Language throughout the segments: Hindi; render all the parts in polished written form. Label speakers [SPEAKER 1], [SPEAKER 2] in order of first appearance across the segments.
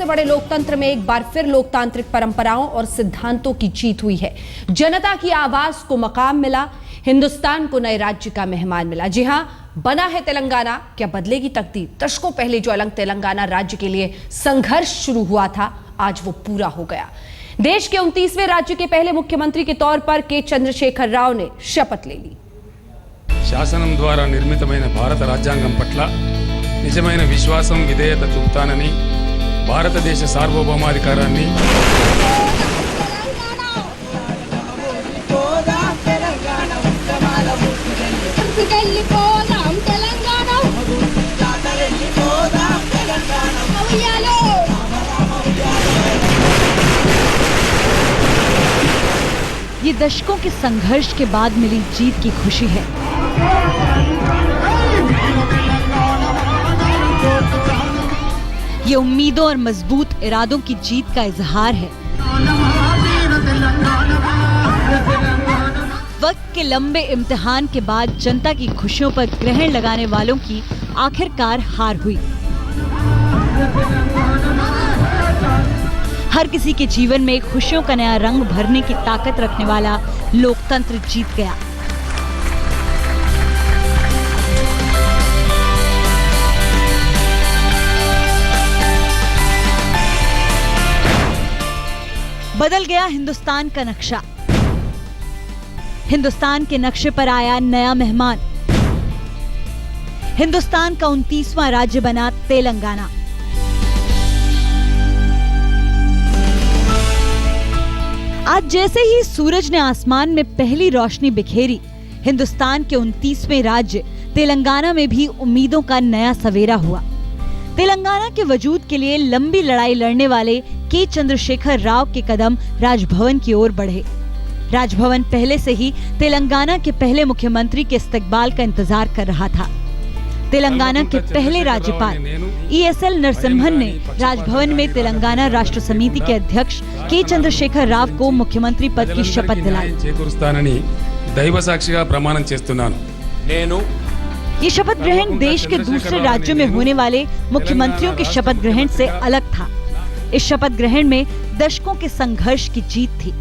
[SPEAKER 1] बड़े लोकतंत्र में एक बार फिर लोकतांत्रिक परंपराओं और सिद्धांतों की जीत हुई है। जनता की आवाज को मकाम मिला, हिंदुस्तान को नए राज्य का मेहमान मिला। जी हां, बना है तेलंगाना, क्या बदलेगी तकदीर? दशकों पहले जो अलग तेलंगाना राज्य के लिए संघर्ष शुरू हुआ था, आज वो पूरा हो गया। देश के 29वें राज्य के पहले मुख्यमंत्री के तौर पर के चंद्रशेखर राव ने शपथ ले ली।
[SPEAKER 2] శాసనం ద్వారా నిర్మితమైన భారత రాజ్యాంగం పట్ల నిజమైన విశ్వాసం విధేయత చూపుతానని, భారతదేశ సార్వభౌమాధికారాన్ని
[SPEAKER 3] ये दशकों के संघर्ष के बाद मिली जीत की खुशी है। ये उम्मीदों और मजबूत इरादों की जीत का इजहार है। वक्त के लंबे इम्तिहान के बाद जनता की खुशियों पर ग्रहण लगाने वालों की आखिरकार हार हुई। हर किसी के जीवन में खुशियों का नया रंग भरने की ताकत रखने वाला लोकतंत्र जीत गया। बदल गया हिंदुस्तान का नक्शा। हिंदुस्तान के नक्शे पर आया नया मेहमान। हिंदुस्तान का 29वां राज्य बना तेलंगाना। आज जैसे ही सूरज ने आसमान में पहली रोशनी बिखेरी, हिंदुस्तान के 29वें राज्य तेलंगाना में भी उम्मीदों का नया सवेरा हुआ। तेलंगाना के वजूद के लिए लंबी लड़ाई लड़ने वाले के चंद्रशेखर राव के कदम राजभवन की ओर बढ़े। राजभवन पहले से ही तेलंगाना के पहले मुख्यमंत्री के इस्तकबाल का इंतजार कर रहा था। तेलंगाना के पहले राज्यपाल ESL नरसिम्हन ने राजभवन में तेलंगाना राष्ट्र समिति के अध्यक्ष के चंद्रशेखर राव को मुख्यमंत्री पद की शपथ दिलाई। ये शपथ ग्रहण देश के दूसरे राज्यों में होने वाले मुख्यमंत्रियों के शपथ ग्रहण से अलग था। इस शपथ ग्रहण में दशकों के संघर्ष की जीत थी।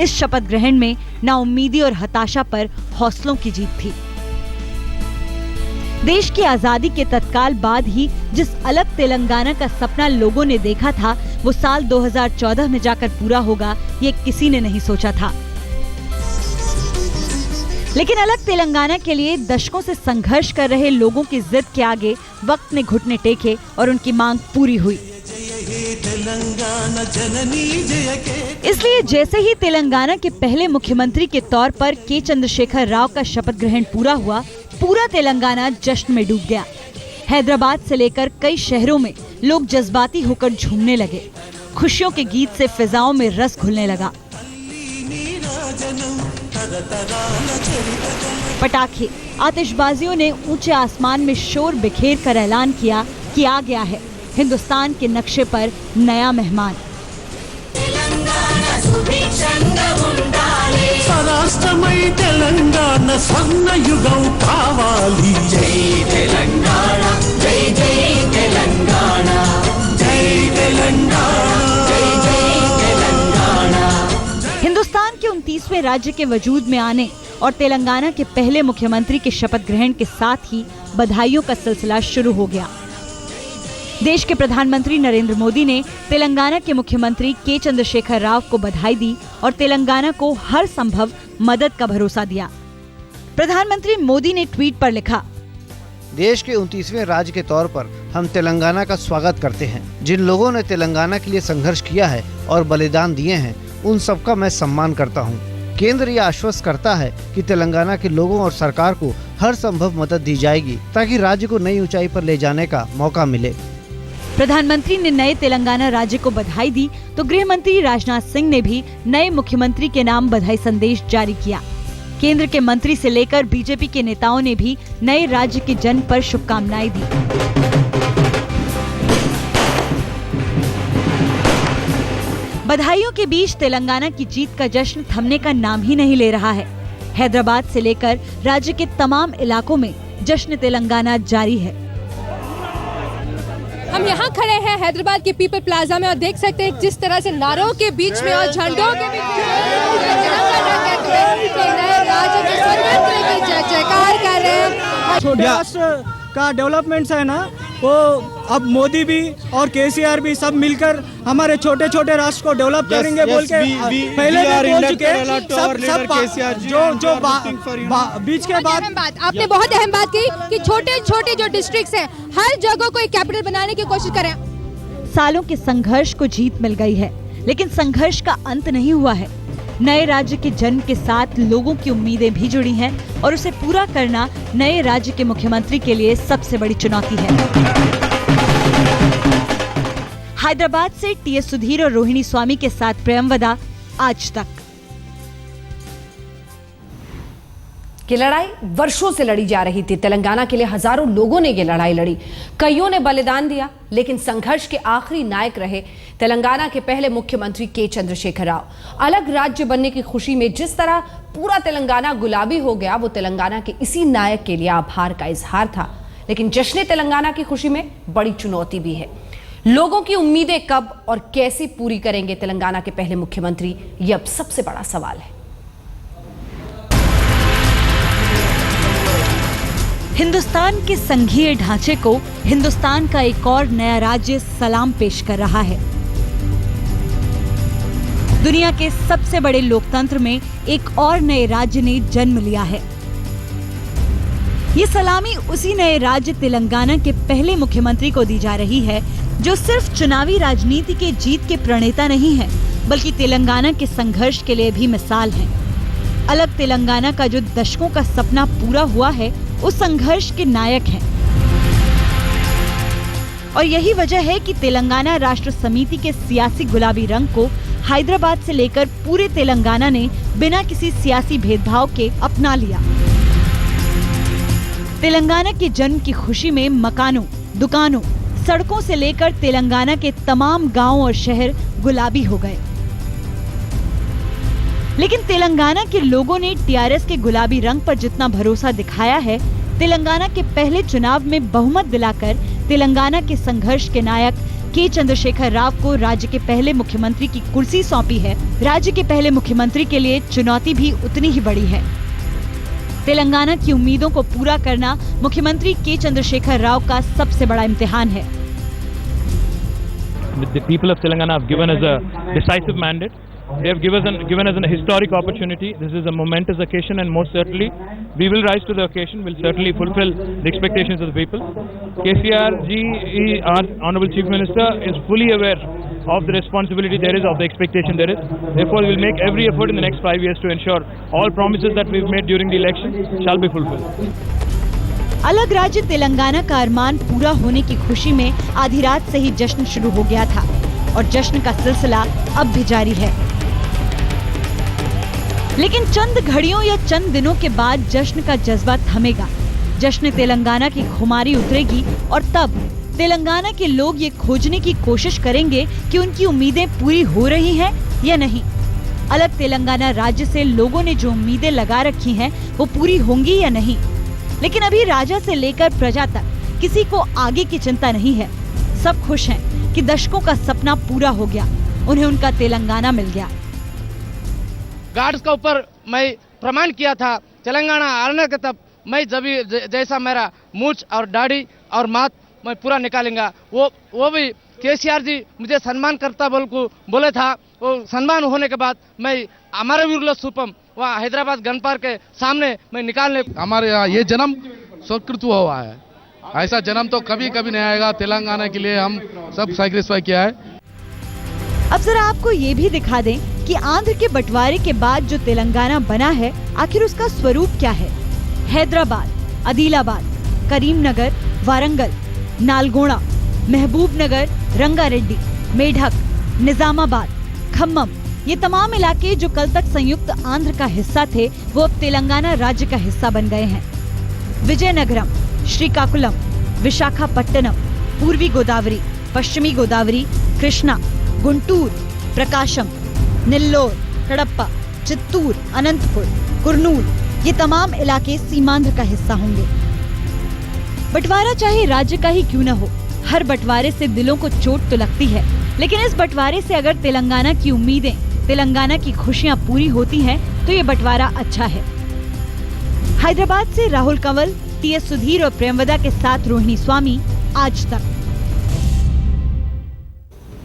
[SPEAKER 3] इस शपथ ग्रहण में नाउम्मीदी और हताशा पर हौसलों की जीत थी। देश की आजादी के तत्काल बाद ही जिस अलग तेलंगाना का सपना लोगों ने देखा था, वो साल 2014 में जाकर पूरा होगा, ये किसी ने नहीं सोचा था। लेकिन अलग तेलंगाना के लिए दशकों से संघर्ष कर रहे लोगों की जिद के आगे वक्त ने घुटने टेके और उनकी मांग पूरी हुई। इसलिए जैसे ही तेलंगाना के पहले मुख्यमंत्री के तौर पर के चंद्रशेखर राव का शपथ ग्रहण पूरा हुआ, पूरा तेलंगाना जश्न में डूब गया। हैदराबाद से लेकर कई शहरों में लोग जज्बाती होकर झूमने लगे। खुशियों के गीत से फिजाओं में रस घुलने लगा। पटाखे, आतिशबाजियों ने ऊंचे आसमान में शोर बिखेर कर ऐलान किया कि आ गया है हिंदुस्तान के नक्शे पर नया मेहमान। हिंदुस्तान के 29वें राज्य के वजूद में आने और तेलंगाना के पहले मुख्यमंत्री के शपथ ग्रहण के साथ ही बधाइयों का सिलसिला शुरू हो गया। देश के प्रधानमंत्री नरेंद्र मोदी ने तेलंगाना के मुख्यमंत्री के चंद्रशेखर राव को बधाई दी और तेलंगाना को हर संभव मदद का भरोसा दिया। प्रधानमंत्री मोदी ने ट्वीट पर लिखा,
[SPEAKER 4] देश के 29वें राज्य के तौर पर हम तेलंगाना का स्वागत करते हैं। जिन लोगों ने तेलंगाना के लिए संघर्ष किया है और बलिदान दिए हैं, उन सबका मैं सम्मान करता हूँ। केंद्र यह आश्वस्त करता है कि तेलंगाना के लोगों और सरकार को हर संभव मदद दी जाएगी ताकि राज्य को नई ऊंचाई पर ले जाने का मौका मिले।
[SPEAKER 3] प्रधानमंत्री ने नए तेलंगाना राज्य को बधाई दी तो गृह मंत्री राजनाथ सिंह ने भी नए मुख्यमंत्री के नाम बधाई संदेश जारी किया। केंद्र के मंत्री से लेकर बीजेपी के नेताओं ने भी नए राज्य के जन्म पर शुभकामनाएं दी। बधाइयों के बीच तेलंगाना की जीत का जश्न थमने का नाम ही नहीं ले रहा है। हैदराबाद से लेकर राज्य के तमाम इलाकों में जश्न तेलंगाना जारी है।
[SPEAKER 5] हम यहाँ खड़े हैं हैदराबाद के पीपल प्लाजा में और देख सकते हैं जिस तरह से नारों के बीच में और झंडों के बीच में जयकार कर रहे हैं।
[SPEAKER 6] छोटे राष्ट्र का डेवलपमेंट है ना, वो अब मोदी भी और केसीआर भी सब मिलकर हमारे छोटे छोटे राष्ट्र को डेवलप करेंगे बोल के पहले भी बोल चुके हैं। जो बीच के बाद
[SPEAKER 5] आपने बहुत अहम बात की कि छोटे छोटे जो डिस्ट्रिक्ट्स हैं हर जगह को एक कैपिटल बनाने की कोशिश करें।
[SPEAKER 3] सालों के संघर्ष को जीत मिल गई है, लेकिन संघर्ष का अंत नहीं हुआ है। नए राज्य के जन्म के साथ लोगों की उम्मीदें भी जुड़ी हैं और उसे पूरा करना नए राज्य के मुख्यमंत्री के लिए सबसे बड़ी चुनौती है। हैदराबाद से टीएस सुधीर और रोहिणी स्वामी के साथ प्रियंवदा, आज तक।
[SPEAKER 1] ये लड़ाई वर्षों से लड़ी जा रही थी। तेलंगाना के लिए हजारों लोगों ने ये लड़ाई लड़ी, कईयों ने बलिदान दिया, लेकिन संघर्ष के आखिरी नायक रहे तेलंगाना के पहले मुख्यमंत्री के चंद्रशेखर राव। अलग राज्य बनने की खुशी में जिस तरह पूरा तेलंगाना गुलाबी हो गया, वो तेलंगाना के इसी नायक के लिए आभार का इजहार था। लेकिन जश्न तेलंगाना की खुशी में बड़ी चुनौती भी है। लोगों की उम्मीदें कब और कैसे पूरी करेंगे तेलंगाना के पहले मुख्यमंत्री, ये अब सबसे बड़ा सवाल है।
[SPEAKER 3] हिंदुस्तान के संघीय ढांचे को हिंदुस्तान का एक और नया राज्य सलाम पेश कर रहा है। दुनिया के सबसे बड़े लोकतंत्र में एक और नए राज्य ने जन्म लिया है। ये सलामी उसी नए राज्य तेलंगाना के पहले मुख्यमंत्री को दी जा रही है, जो सिर्फ चुनावी राजनीति के जीत के प्रणेता नहीं है, बल्कि तेलंगाना के संघर्ष के लिए भी मिसाल है। अलग तेलंगाना का जो दशकों का सपना पूरा हुआ है, उस संघर्ष के नायक हैं। और यही वजह है कि तेलंगाना राष्ट्र समिति के सियासी गुलाबी रंग को हैदराबाद से लेकर पूरे तेलंगाना ने बिना किसी सियासी भेदभाव के अपना लिया। तेलंगाना के जन्म की खुशी में मकानों, दुकानों, सड़कों से लेकर तेलंगाना के तमाम गांव और शहर गुलाबी हो गए। लेकिन तेलंगाना के लोगों ने टीआरएस के गुलाबी रंग पर जितना भरोसा दिखाया है, तेलंगाना के पहले चुनाव में बहुमत दिलाकर तेलंगाना के संघर्ष के नायक के चंद्रशेखर राव को राज्य के पहले मुख्यमंत्री की कुर्सी सौंपी है। राज्य के पहले मुख्यमंत्री के लिए चुनौती भी उतनी ही बड़ी है। तेलंगाना की उम्मीदों को पूरा करना मुख्यमंत्री के चंद्रशेखर राव का सबसे बड़ा इम्तिहान है।
[SPEAKER 7] The people of Telangana have given us a decisive mandate. They have given us an historic opportunity. This is a momentous occasion, and most certainly we will rise to the occasion. We'll certainly fulfill the expectations of the people. KCR ji, our Honorable Chief Minister, is fully aware of the responsibility there is, of the expectation there is. Therefore, we will make every effort in the next 5 years to ensure all promises that we've made during the election shall be fulfilled.
[SPEAKER 3] अलग राज्य तेलंगाना का अरमान पूरा होने की खुशी में आधी रात से ही जश्न शुरू हो गया था और जश्न का सिलसिला अब भी जारी है। लेकिन चंद घड़ियों या चंद दिनों के बाद जश्न का जज्बा थमेगा। जश्न तेलंगाना की खुमारी उतरेगी और तब तेलंगाना के लोग ये खोजने की कोशिश करेंगे कि उनकी उम्मीदें पूरी हो रही हैं या नहीं। अलग तेलंगाना राज्य से लोगों ने जो उम्मीदें लगा रखी हैं, वो पूरी होंगी या नहीं। लेकिन अभी राजा से लेकर प्रजा तक किसी को आगे की चिंता नहीं है। सब खुश हैं कि दशकों का सपना पूरा हो गया, उन्हें उनका तेलंगाना मिल गया।
[SPEAKER 8] गार्ड्स के ऊपर मैं प्रमाण किया था तेलंगाना आने के तब मैं जैसा मेरा मूछ और दाढ़ी और माथ मैं पूरा निकालेंगा। वो भी केसीआर जी मुझे सम्मान करता बोले था। वो सम्मान होने के बाद मैं हमारे वीर सूपम वहाँ हैदराबाद गन पार्क के सामने मैं निकालने।
[SPEAKER 9] हमारे यहाँ ये जन्म स्वीकृत हुआ है, ऐसा जन्म तो कभी कभी नहीं आएगा। तेलंगाना के लिए हम सब सैक्रिफाइस किया है।
[SPEAKER 3] अब जरा आपको ये भी दिखा दें कि आंध्र के बंटवारे के बाद जो तेलंगाना बना है, आखिर उसका स्वरूप क्या है। हैदराबाद, आदिलाबाद, करीमनगर, वारंगल, नालगोंडा, महबूबनगर, रंगारेड्डी, मेढक, निजामाबाद, खम्मम, ये तमाम इलाके जो कल तक संयुक्त आंध्र का हिस्सा थे, वो अब तेलंगाना राज्य का हिस्सा बन गए हैं। विजयनगरम, श्रीकाकुलम, विशाखापट्टनम, पूर्वी गोदावरी, पश्चिमी गोदावरी, कृष्णा, गुंटूर, प्रकाशम, नेल्लोर, कडप्पा, चित्तूर, अनंतपुर, कुर्नूल, ये तमाम इलाके सीमांध्र का हिस्सा होंगे। बंटवारा चाहे राज्य का ही क्यों न हो, हर बंटवारे से दिलों को चोट तो लगती है, लेकिन इस बंटवारे से अगर तेलंगाना की उम्मीदें, तेलंगाना की खुशियां पूरी होती हैं, तो ये बंटवारा अच्छा है। हैदराबाद से राहुल कंवल, टीएस सुधीर और प्रेमवदा के साथ रोहिणी स्वामी, आज तक।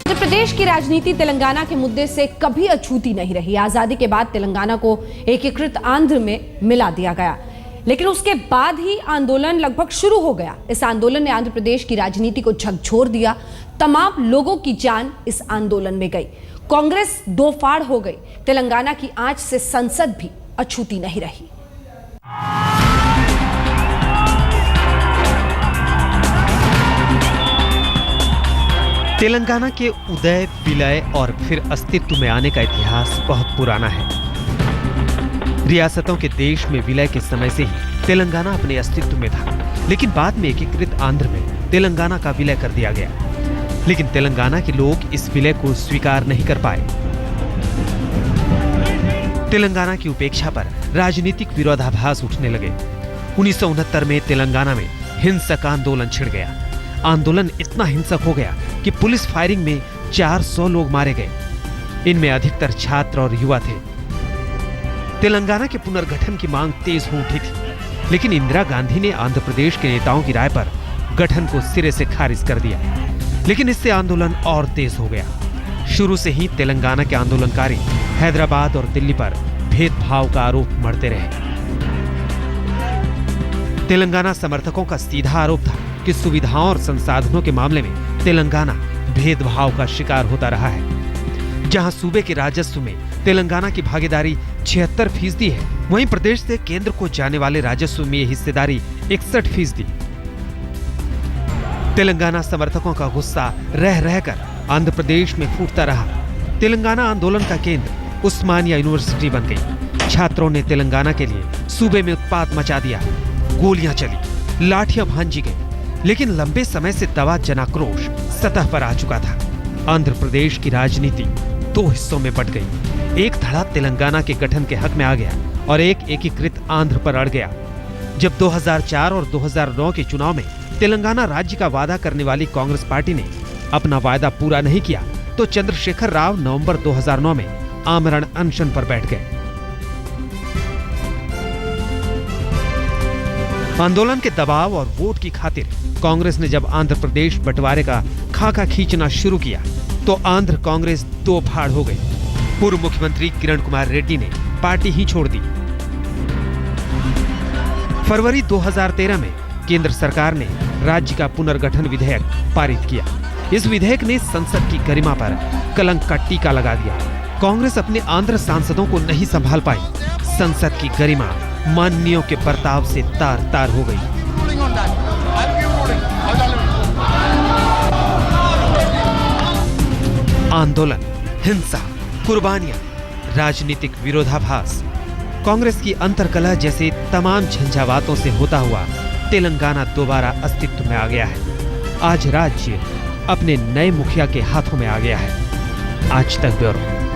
[SPEAKER 1] उत्तर प्रदेश की राजनीति तेलंगाना के मुद्दे से कभी अछूती नहीं रही। आजादी के बाद तेलंगाना को एकीकृत आंध्र में मिला दिया गया, लेकिन उसके बाद ही आंदोलन लगभग शुरू हो गया। इस आंदोलन ने आंध्र प्रदेश की राजनीति को झकझोर दिया। तमाम लोगों की जान इस आंदोलन में गई। कांग्रेस दो फाड़ हो गई। तेलंगाना की आंच से संसद भी अछूती नहीं रही।
[SPEAKER 10] तेलंगाना के उदय, विलय और फिर अस्तित्व में आने का इतिहास बहुत पुराना है। रियासतों के देश में विलय के समय से ही तेलंगाना अपने अस्तित्व में था, लेकिन बाद में एकीकृत आंध्र में तेलंगाना का विलय कर दिया गया। लेकिन तेलंगाना के लोग इस विलय को स्वीकार नहीं कर पाए। तेलंगाना की उपेक्षा पर राजनीतिक विरोधाभास उठने लगे। 1969 में तेलंगाना में हिंसक आंदोलन छिड़ गया। आंदोलन इतना हिंसक हो गया कि पुलिस फायरिंग में 400 लोग मारे गए। इनमें अधिकतर छात्र और युवा थे। तेलंगाना के पुनर्गठन की मांग तेज हो उठी थी, लेकिन इंदिरा गांधी ने आंध्र प्रदेश के नेताओं की राय पर गठन को सिरे से खारिज कर दिया। लेकिन इससे आंदोलन और तेज हो गया। शुरू से ही तेलंगाना के आंदोलनकारी हैदराबाद और दिल्ली पर भेदभाव का आरोप मढ़ते रहे। तेलंगाना समर्थकों का सीधा आरोप था कि सुविधाओं और संसाधनों के मामले में तेलंगाना भेदभाव का शिकार होता रहा है। जहां सूबे के राजस्व में तेलंगाना की भागीदारी 76% है, वहीं प्रदेश से केंद्र को जाने वाले राजस्व में हिस्सेदारी 61%। तेलंगाना समर्थकों का गुस्सा रह रहकर आंध्र प्रदेश में फूटता रहा। तेलंगाना आंदोलन का केंद्र उस्मानिया यूनिवर्सिटी बन गई। छात्रों ने तेलंगाना के लिए सूबे में उत्पात मचा दिया। गोलियां चली, लाठियां भांजी गई, लेकिन लंबे समय से दबा जनाक्रोश सतह पर आ चुका था। आंध्र प्रदेश की राजनीति दो हिस्सों में बंट गई। एक धड़ा तेलंगाना के गठन के हक में आ गया और एक एकीकृत आंध्र पर अड़ गया। जब 2004 और 2009 के चुनाव में तेलंगाना राज्य का वादा करने वाली कांग्रेस पार्टी ने अपना वादा पूरा नहीं किया, तो चंद्रशेखर राव नवंबर 2009 में आमरण अनशन पर बैठ गए। आंदोलन के दबाव और वोट की खातिर कांग्रेस ने जब आंध्र प्रदेश बंटवारे का खाका खींचना शुरू किया, तो आंध्र कांग्रेस दो फाड़ हो गई। पूर्व मुख्यमंत्री किरण कुमार रेड्डी ने पार्टी ही छोड़ दी। फरवरी 2013 में केंद्र सरकार ने राज्य का पुनर्गठन विधेयक पारित किया। इस विधेयक ने संसद की गरिमा पर कलंक का टीका लगा दिया। कांग्रेस अपने आंध्र सांसदों को नहीं संभाल पाई। संसद की गरिमा माननीयों के बर्ताव से तार तार हो गई। आंदोलन, हिंसा, कुर्बानियां, राजनीतिक विरोधाभास, कांग्रेस की अंतर्कलह जैसे तमाम झंझावातों से होता हुआ तेलंगाना दोबारा अस्तित्व में आ गया है। आज राज्य अपने नए मुखिया के हाथों में आ गया है। आज तक ब्यूरो।